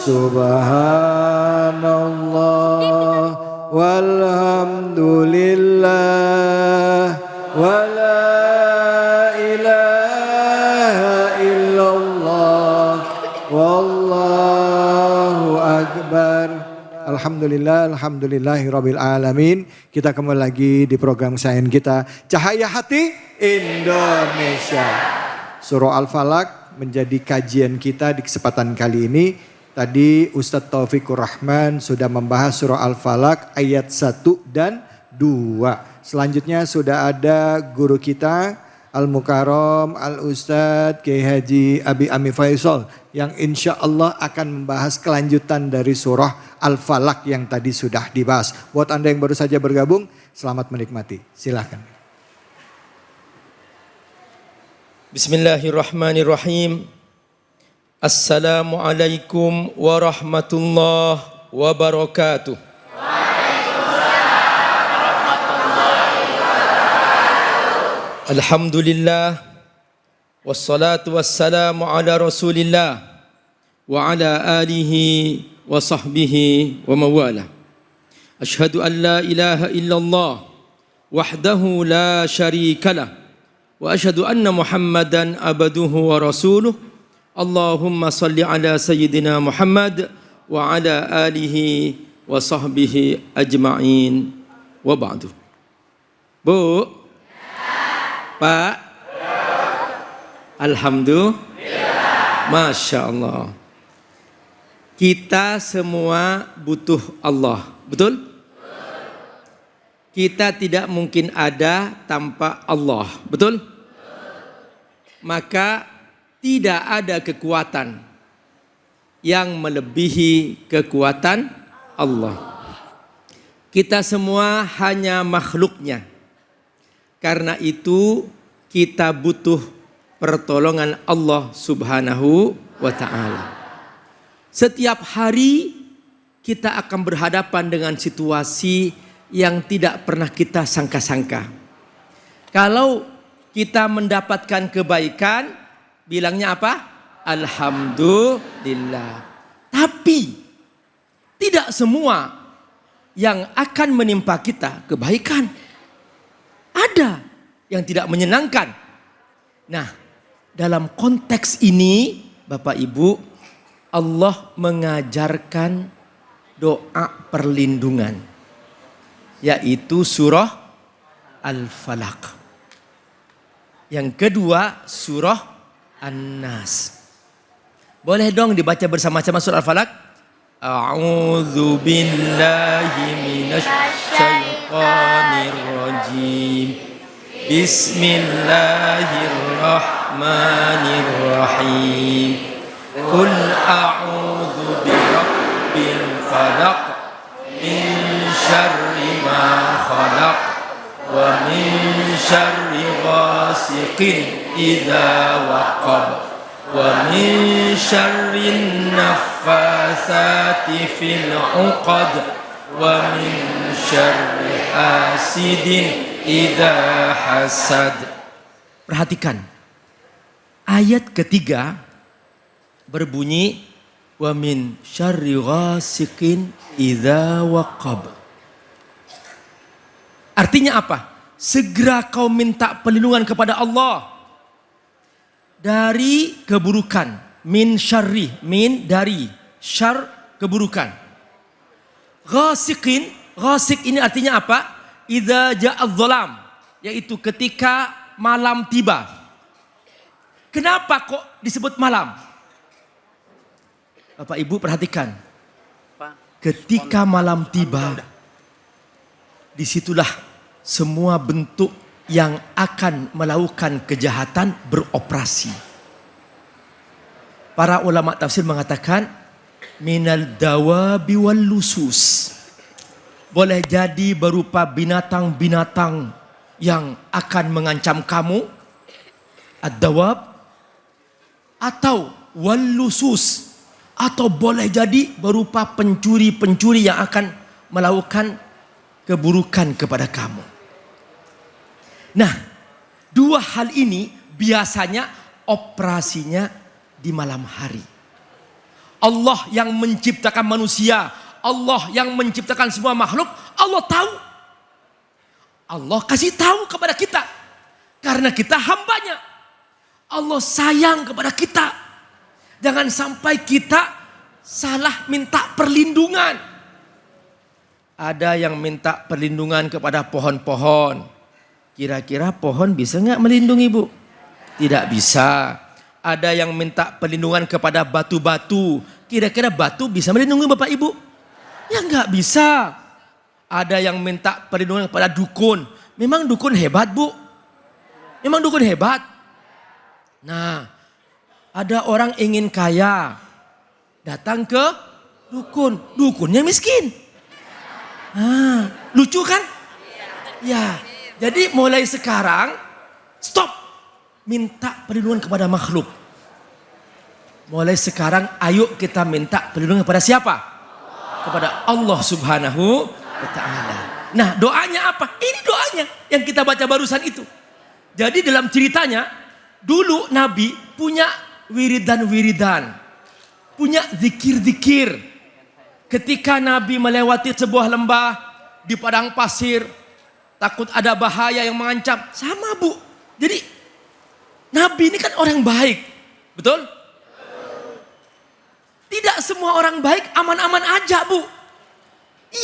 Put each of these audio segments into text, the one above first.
Subhanallah walhamdulillah wala ilaha illallah wallahu akbar. Alhamdulillah, alhamdulillahirabbil alamin. Kita kembali lagi di program kesayangan kita, Cahaya Hati Indonesia. Surah Al-Falaq menjadi kajian kita di kesempatan kali ini. Tadi Ustadz Taufikur Rahman sudah membahas surah Al-Falaq ayat 1 dan 2. Selanjutnya sudah ada guru kita Al-Mukarram Al-Ustadz Kiai Haji Abi Ami Faisal yang insya Allah akan membahas kelanjutan dari surah Al-Falaq yang tadi sudah dibahas. Buat Anda yang baru saja bergabung, selamat menikmati. Silahkan. Bismillahirrahmanirrahim. Assalamualaikum warahmatullahi wabarakatuh. Alhamdulillah wassalatu wassalamu ala Rasulillah wa ala alihi wa sahbihi wa mawala. Ashhadu an la ilaha illallah wahdahu la syarikalah wa ashhadu anna Muhammadan abduhu wa rasuluh. Allahumma salli ala sayyidina Muhammad wa ala alihi wa sahbihi ajma'in wa ba'du. Bu, Pak, alhamdulillah, Masya Allah. Kita semua butuh Allah, betul? Kita tidak mungkin ada tanpa Allah, betul? Maka tidak ada kekuatan yang melebihi kekuatan Allah. Kita semua hanya makhluknya. Karena itu kita butuh pertolongan Allah Subhanahu wa ta'ala. Setiap hari kita akan berhadapan dengan situasi yang tidak pernah kita sangka-sangka. Kalau kita mendapatkan kebaikan, bilangnya apa? Alhamdulillah. Tapi tidak semua yang akan menimpa kita kebaikan. Ada yang tidak menyenangkan. Nah, dalam konteks ini, Bapak Ibu, Allah mengajarkan doa perlindungan, yaitu surah Al-Falaq. Yang kedua, surah An-Nas. Boleh dong dibaca bersama-sama surah Al-Falaq? A'udzu billahi minasyaitonir rajim. Bismillahirrahmanirrahim. Qul a'udzu birabbil falaq min syarri ma khalaq wa min syarri ghasiqin idza waqab wa min syarrin naffatsati fil 'uqad wa min syarri hasidin idza hasad. Perhatikan. Ayat ketiga berbunyi wa min syarri ghasiqin idza waqab. Artinya apa? Segera kau minta perlindungan kepada Allah dari keburukan. Min syarri, min dari, syar keburukan. Ghasiqin, ghasiq ini artinya apa? Idza ja'adz zalam, yaitu ketika malam tiba. Kenapa kok disebut malam? Bapak Ibu perhatikan. Ketika malam tiba, disitulah semua bentuk yang akan melakukan kejahatan beroperasi. Para ulama tafsir mengatakan minal dawabi wal lusus. Boleh jadi berupa binatang-binatang yang akan mengancam kamu, ad-dawab, atau wal lusus, atau boleh jadi berupa pencuri-pencuri yang akan melakukan keburukan kepada kamu. Nah, dua hal ini biasanya operasinya di malam hari. Allah yang menciptakan manusia, Allah yang menciptakan semua makhluk, Allah tahu. Allah kasih tahu kepada kita karena kita hambanya. Allah sayang kepada kita. Jangan sampai kita salah minta perlindungan. Ada yang minta perlindungan kepada pohon-pohon. Kira-kira pohon bisa nggak melindungi, Bu? Tidak bisa. Ada yang minta perlindungan kepada batu-batu. Kira-kira batu bisa melindungi Bapak Ibu? Ya nggak bisa. Ada yang minta perlindungan kepada dukun. Memang dukun hebat, Bu? Memang dukun hebat? Nah, ada orang ingin kaya. Datang ke dukun. Dukunnya miskin. Nah, lucu kan? Ya, jadi mulai sekarang stop minta perlindungan kepada makhluk. Mulai sekarang ayo kita minta perlindungan kepada siapa? Kepada Allah Subhanahu wa ta'ala. Nah, doanya apa? Ini doanya yang kita baca barusan itu. Jadi dalam ceritanya, dulu Nabi punya wiridan-wiridan. Punya zikir-zikir. Ketika Nabi melewati sebuah lembah di padang pasir, takut ada bahaya yang mengancam. Sama, Bu. Jadi Nabi ini kan orang baik. Betul? Tidak semua orang baik aman-aman aja, Bu.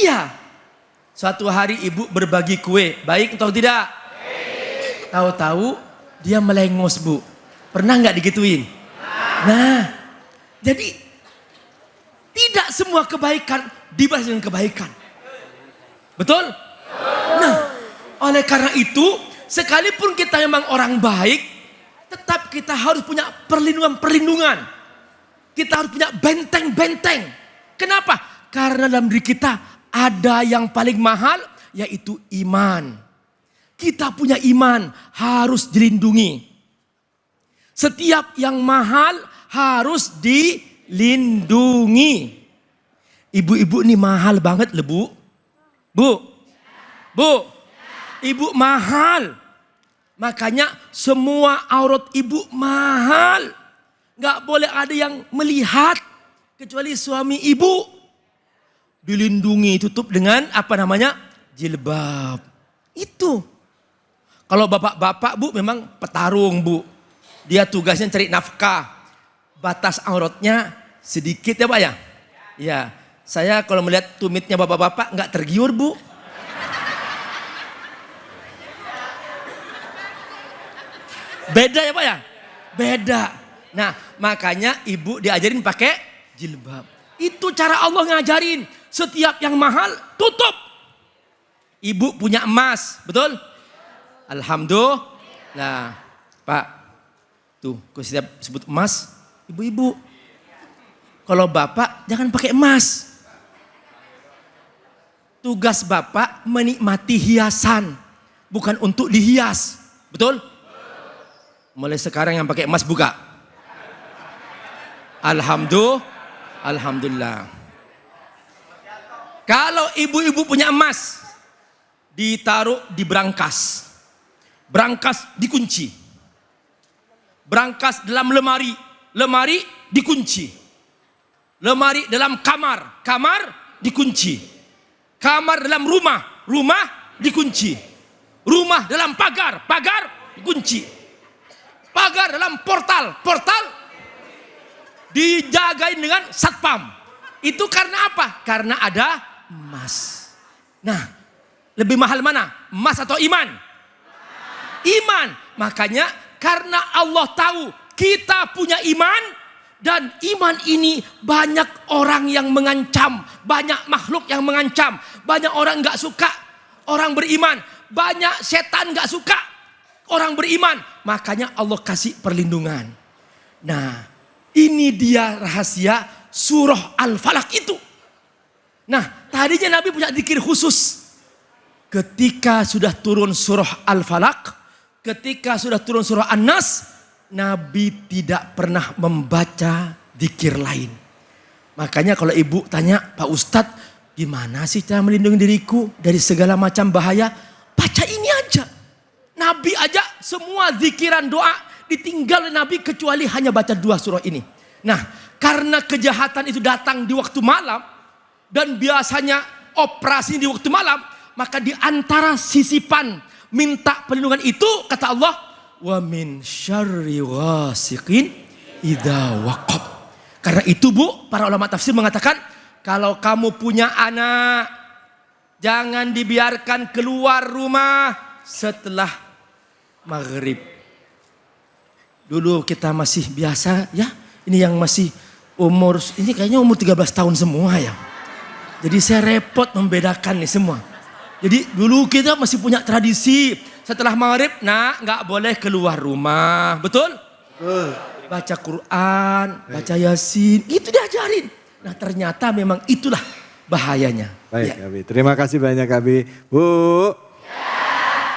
Iya. Suatu hari ibu berbagi kue. Baik atau tidak? Tahu-tahu dia melengos, Bu. Pernah nggak digituin? Nah, jadi tidak semua kebaikan dibalas dengan kebaikan. Betul? Nah, oleh karena itu, sekalipun kita memang orang baik, tetap kita harus punya perlindungan-perlindungan. Kita harus punya benteng-benteng. Kenapa? Karena dalam diri kita ada yang paling mahal, yaitu iman. Kita punya iman, harus dilindungi. Setiap yang mahal harus dilindungi. Ibu-ibu ini mahal banget loh, Bu. Bu, ibu mahal. Makanya semua aurat ibu mahal. Gak boleh ada yang melihat kecuali suami ibu. Dilindungi, tutup dengan apa namanya? Jilbab. Itu. Kalau bapak-bapak, Bu, memang petarung, Bu. Dia tugasnya cari nafkah. Batas auratnya sedikit ya, Pak ya? Ya, saya kalau melihat tumitnya bapak-bapak nggak tergiur, Bu. Beda ya, Pak ya? Beda. Nah, makanya ibu diajarin pakai jilbab. Itu cara Allah ngajarin. Setiap yang mahal, tutup. Ibu punya emas, betul? Alhamdulillah. Nah, Pak, tuh, kalau setiap sebut emas, ibu-ibu. Kalau bapak, jangan pakai emas. Tugas bapak menikmati hiasan, bukan untuk dihias, betul? Mulai sekarang yang pakai emas buka. Alhamdulillah. Kalau ibu-ibu punya emas, ditaruh di brankas. Brankas dikunci. Brankas dalam lemari. Lemari dikunci. Lemari dalam kamar. Kamar dikunci. Kamar dalam rumah. Rumah dikunci. Rumah dalam pagar. Pagar dikunci. Pagar dalam portal. Portal dijagain dengan satpam. Itu karena apa? Karena ada emas. Nah, lebih mahal mana? Emas atau iman? Iman. Makanya karena Allah tahu kita punya iman, dan iman ini banyak orang yang mengancam, banyak makhluk yang mengancam, banyak orang gak suka orang beriman, banyak setan gak suka orang beriman. Makanya Allah kasih perlindungan. Nah, ini dia rahasia surah Al-Falaq itu. Nah, tadinya Nabi punya zikir khusus. Ketika sudah turun surah Al-Falaq, ketika sudah turun surah An-Nas, Nabi tidak pernah membaca zikir lain. Makanya kalau ibu tanya, Pak Ustadz, gimana sih cara melindungi diriku dari segala macam bahaya? Baca ini aja. Nabi aja semua zikiran doa ditinggal Nabi kecuali hanya baca 2 surah ini. Nah, karena kejahatan itu datang di waktu malam dan biasanya operasi di waktu malam, maka di antara sisipan minta perlindungan itu kata Allah, wa min syarri ghasiqin idza waqab. Karena itu Bu, para ulama tafsir mengatakan kalau kamu punya anak, jangan dibiarkan keluar rumah setelah maghrib. Dulu kita masih biasa ya, ini yang masih umur, ini kayaknya umur 13 tahun semua ya. Jadi saya repot membedakan nih semua. Jadi dulu kita masih punya tradisi setelah maghrib, nah nggak boleh keluar rumah, betul? Baca Quran, baca Yasin, itu diajarin. Nah ternyata memang itulah bahayanya. Baik, Ya. Abi. Terima kasih banyak, Abi. Bu.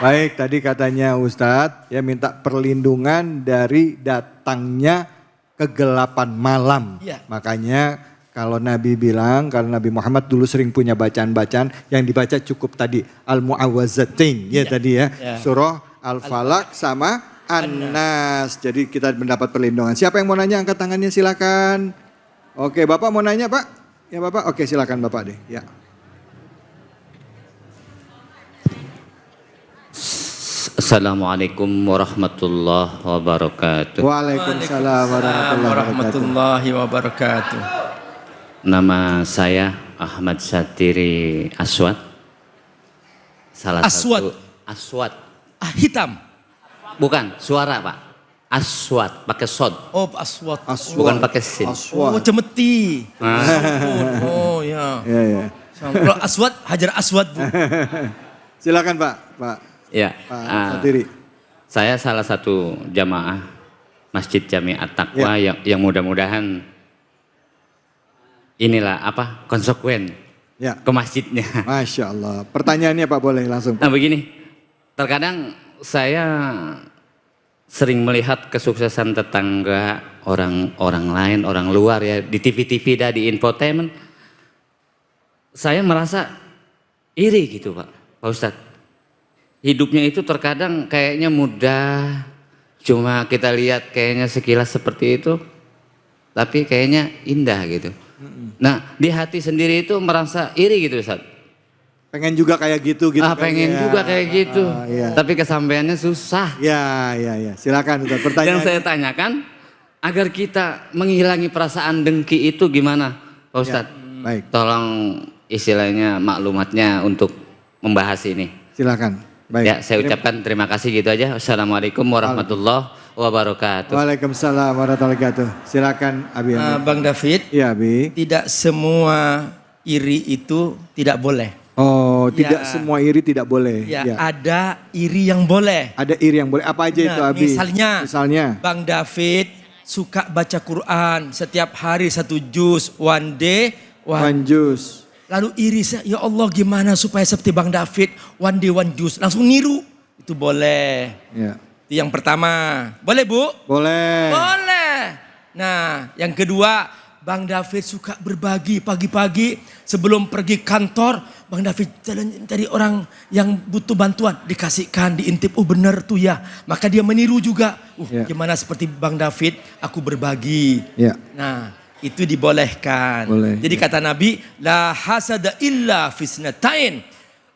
Baik, tadi katanya Ustadz ya minta perlindungan dari datangnya kegelapan malam. Ya. Makanya kalau Nabi bilang, kalau Nabi Muhammad dulu sering punya bacaan-bacaan yang dibaca cukup tadi Al-Mu'awwazatain ya tadi ya. Ya. Surah Al-Falaq sama An-Nas. Jadi kita mendapat perlindungan. Siapa yang mau nanya angkat tangannya silakan. Oke, Bapak mau nanya, Pak? Ya, Bapak. Oke, silakan Bapak deh. Ya. Assalamualaikum warahmatullahi wabarakatuh. Waalaikumsalam warahmatullahi wabarakatuh. Nama saya Ahmad Satiri Aswad. Salah Aswad. satu Aswad. Hitam. Bukan, suara Pak. Aswad, pakai sod. Oh aswad. Bukan pakai sin. Oh cemeti. Nah, Oh ya. Ya, ya. Kalau aswad, hajar aswad Bu. Silakan Pak. Pak ya. Satiri. Saya salah satu jamaah Masjid Jami At-Taqwa yang mudah-mudahan inilah konsekuen Ya. ke masjidnya. Masya Allah. Pertanyaannya Pak boleh langsung. Nah begini, terkadang saya sering melihat kesuksesan tetangga, orang lain, orang luar ya di TV-TV dan di infotainment. Saya merasa iri gitu Pak Ustadz. Hidupnya itu terkadang kayaknya mudah, cuma kita lihat kayaknya sekilas seperti itu, tapi kayaknya indah gitu. Nah di hati sendiri itu merasa iri gitu Ustadz. Pengen juga kayak gitu kan, Pengen ya. juga kayak gitu, Iya. tapi kesampaiannya susah. Ya. Silakan Ustaz. Pertanyaan. Yang saya tanyakan, agar kita menghilangi perasaan dengki itu gimana Pak Ustadz? Baik. Tolong istilahnya maklumatnya untuk membahas ini. Silakan. Baik. Ya saya ucapkan terima kasih gitu aja. Wassalamualaikum warahmatullahi wabarakatuh. Waalaikumsalam warahmatullahi wabarakatuh. Silakan Abi. Bang David, Iya Abi. tidak semua iri itu tidak boleh. Oh, Ya. tidak semua iri tidak boleh. Ya, Ya. ada iri yang boleh. Ada iri yang boleh. Apa aja itu Abi? Misalnya, Bang David suka baca Quran setiap hari 1 juz, one day, One juz. Lalu iri saya, ya Allah gimana supaya seperti Bang David, one day one juz, langsung niru. Itu boleh. Ya. Itu yang pertama. Boleh Bu? Boleh. Boleh. Nah, yang kedua, Bang David suka berbagi pagi-pagi sebelum pergi kantor. Bang David jalan cari orang yang butuh bantuan. Dikasihkan, diintip. Oh benar tuh ya. Maka dia meniru juga. Ya. Gimana seperti Bang David, aku berbagi. Ya. Nah itu dibolehkan. Boleh, Jadi kata Nabi, la hasada illa fisnatain.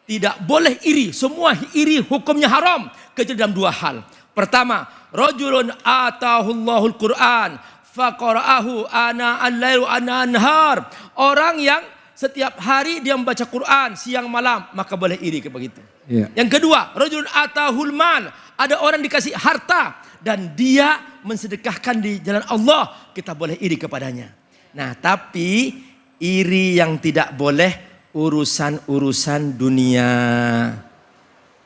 Tidak boleh iri. Semua iri hukumnya haram. Kecuali dalam 2 hal. Pertama, rajulun atahullahul Quran. Faqara'ahu ana al-lail wa ana an-nahar. Orang yang setiap hari dia membaca Quran siang malam, maka boleh iri kayak begitu. Ya. Yang kedua, rajulun atahul mal. Ada orang dikasih harta dan dia mensedekahkan di jalan Allah, kita boleh iri kepadanya. Nah, tapi iri yang tidak boleh urusan-urusan dunia.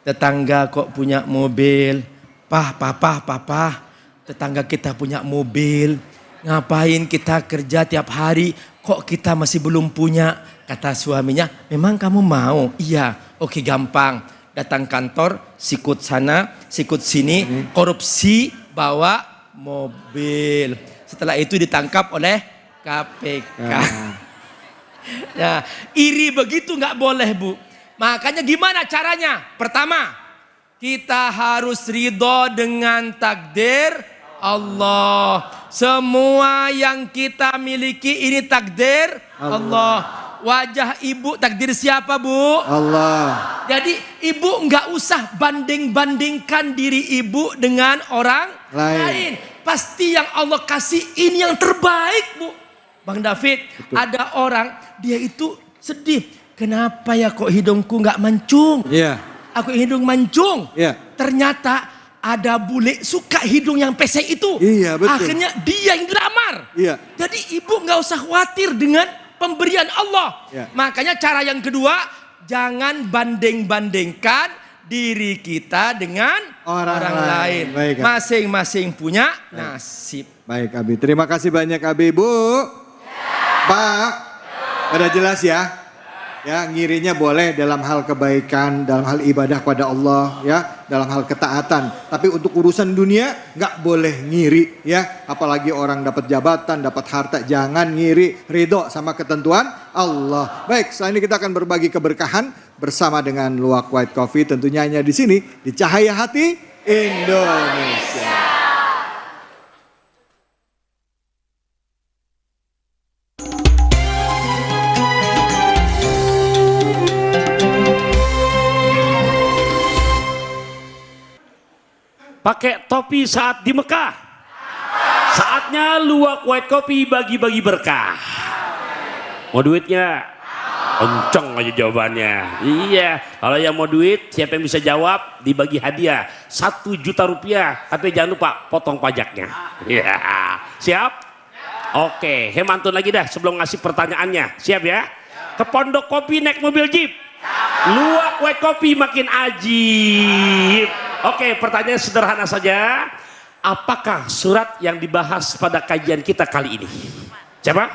Tetangga kok punya mobil, papa, tetangga kita punya mobil. Ngapain kita kerja tiap hari, kok kita masih belum punya? Kata suaminya, memang kamu mau? Iya, oke gampang. Datang kantor, sikut sana, sikut sini, korupsi, bawa mobil. Setelah itu ditangkap oleh KPK. Nah, iri begitu nggak boleh Bu. Makanya gimana caranya? Pertama, kita harus ridho dengan takdir Allah. Semua yang kita miliki ini takdir Allah. Wajah ibu takdir siapa, Bu? Allah. Jadi ibu nggak usah banding-bandingkan diri ibu dengan orang lain. Pasti yang Allah kasih ini yang terbaik, Bu. Bang David, betul. Ada orang dia itu sedih. Kenapa ya kok hidungku nggak mancung? Iya. Aku hidung mancung. Iya. Ternyata ada bule suka hidung yang pesek itu. Iya, betul. Akhirnya dia yang dilamar. Iya. Jadi ibu nggak usah khawatir dengan pemberian Allah. Ya. Makanya cara yang kedua, jangan banding-bandingkan diri kita dengan orang lain. Masing-masing punya nasib. Baik Abi, terima kasih banyak Abi. Bu, Pak, udah jelas ya? Ya, ngirinya boleh dalam hal kebaikan, dalam hal ibadah kepada Allah, ya, dalam hal ketaatan. Tapi untuk urusan dunia nggak boleh ngiri, ya. Apalagi orang dapat jabatan, dapat harta, jangan ngiri, ridho sama ketentuan Allah. Baik, setelah ini kita akan berbagi keberkahan bersama dengan Luwak White Coffee, tentunya hanya di sini di Cahaya Hati Indonesia. Pakai topi saat di Mekah. Saatnya Luwak White Coffee bagi-bagi berkah. Mau duitnya? Kenceng aja jawabannya. Iya, kalau yang mau duit, siapa yang bisa jawab, dibagi hadiah 1 juta rupiah. Tapi jangan lupa potong pajaknya. Iya, siap? Oke, hemantun lagi dah sebelum ngasih pertanyaannya. Siap ya? Ke Pondok Kopi naik mobil jeep. Luwak White Coffee makin ajib. Oke, pertanyaan sederhana saja. Apakah surat yang dibahas pada kajian kita kali ini? Siapa?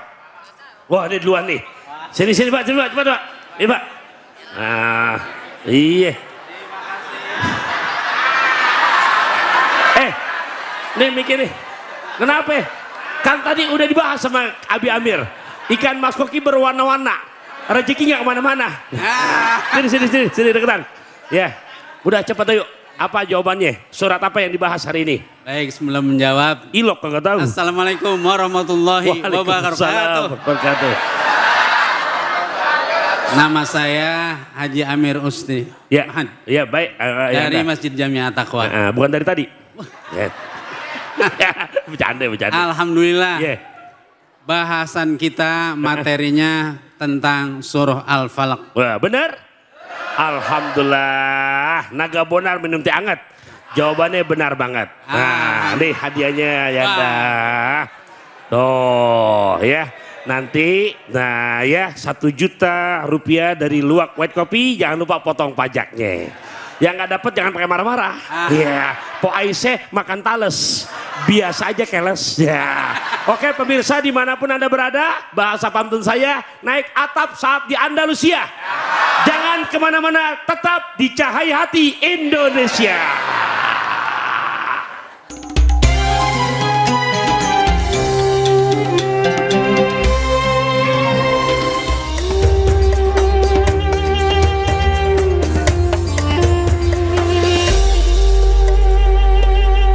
Wah, ini duluan nih. Sini Pak, cepat Pak. Ini Pak. Nah, iya. Nih mikir nih. Kenapa? Kan tadi udah dibahas sama Abi Amir. Ikan mas koki berwarna-warna. Rezeki nggak kemana-mana. Sini deketan. Ya, udah cepat ayo. Apa jawabannya? Surat apa yang dibahas hari ini? Baik, sebelum menjawab. Ilok kagak tahu. Assalamualaikum warahmatullahi wabarakatuh. Nama saya Haji Amir Usni. Ya, ya baik. Dari Masjid Jamiah Taqwa. Bukan dari tadi. Ya. Bercanda. Alhamdulillah. Yeah. Bahasan kita materinya tentang surah Al-Falaq. Wah, benar? Alhamdulillah. Naga bonar minum teh hangat. Jawabannya benar banget. Nah, nih hadiahnya ya dah. Tuh ya. Nanti, nah ya 1 juta rupiah dari Luwak White Coffee. Jangan lupa potong pajaknya. Yang nggak dapat jangan pakai marah-marah. Ya, po Aisyah makan tales. Biasa aja keles. Ya. Oke pemirsa dimanapun Anda berada, bahasa pantun saya naik atap saat di Andalusia. Jangan kemana-mana, tetap di Cahaya Hati Indonesia.